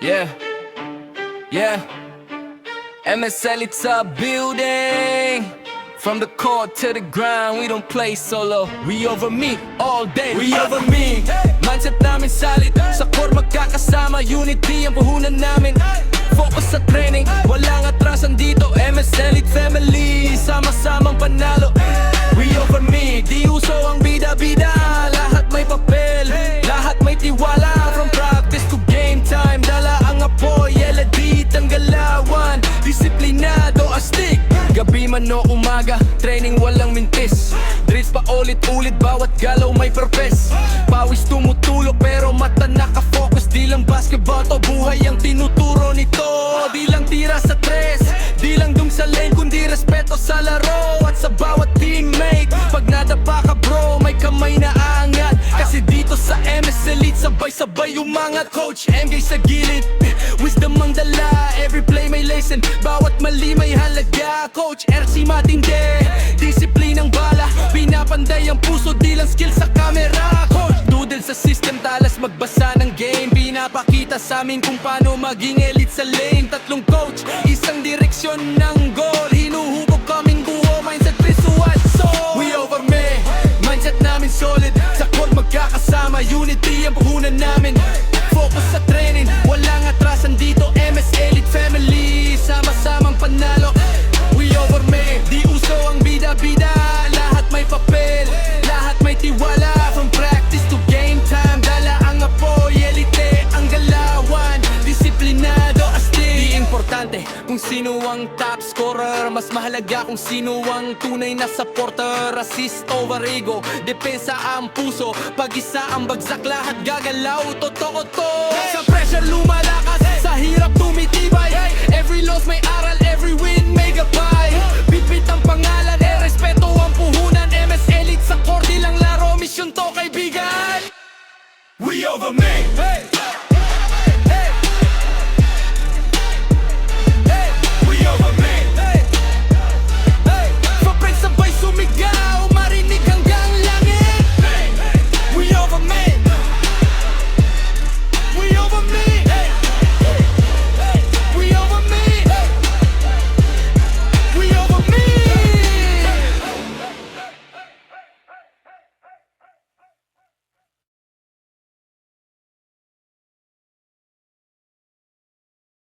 Yeah, yeah. MSL, it's a building. From the court to the ground, we don't play solo. We over me all day. We over me. Mindset namin solid. Sa core magkakasama, unity ang puhunan namin. Focus sa training, walang atrasan dito. MSL, it's family, sama-samang panalo. We over me, di uso ang bida-bida. Lahat may papel, lahat may tiwala. From practice to game time, dala ang apoy, LED, ang galawan. Disiplinado, astig. Gabi man o umaga, training walang mintis. Drills pa ulit-ulit, bawat galaw may purpose. Pawis tumutulog pero mata nakafocus. Di lang basketball to, buhay ang tinuturo nito. Di lang tira sa tres, di lang dung sa lane, kundi respeto sa laro at sa bawat teammate. Pag nadapa ka bro, may kamay na aangat. Kasi dito sa MS Elite, sabay-sabay umangat. Coach MK sa gilid, wisdom ang dala. Every play may lesson, bawat mali may halaga. Coach RC matindi, disiplinang bala. Pinapanday ang puso, di lang skill sa camera. Coach doodle sa system, talas magbasa ng game. Pinapakita sa amin kung paano maging elite sa lane. Tatlong coach, isang direksyon ng goal. Hinuhubog kaming buo, mindset visual soul. We over me, mindset namin solid. Sa court magkakasama, unity ang puhunan namin. Focus sa training, walang atrasan dito. MS Elite Family, sama-samang panalo. We over me, di uso ang bida-bida. Lahat may papel, lahat may tiwala. From practice to game time, dala ang apoy, elite ang galawan. Disiplinado, astig. Di importante kung sino ang top scorer, mas mahalaga kung sino ang tunay na supporter. Assist over ego, depensa ang puso. Pag-isa ang bagsak, lahat gagalaw. Totoo to. Sa pressure lumalakas, sa hirap tumitibay. Every loss may aral, every win may gabay. Bipit ang pangalan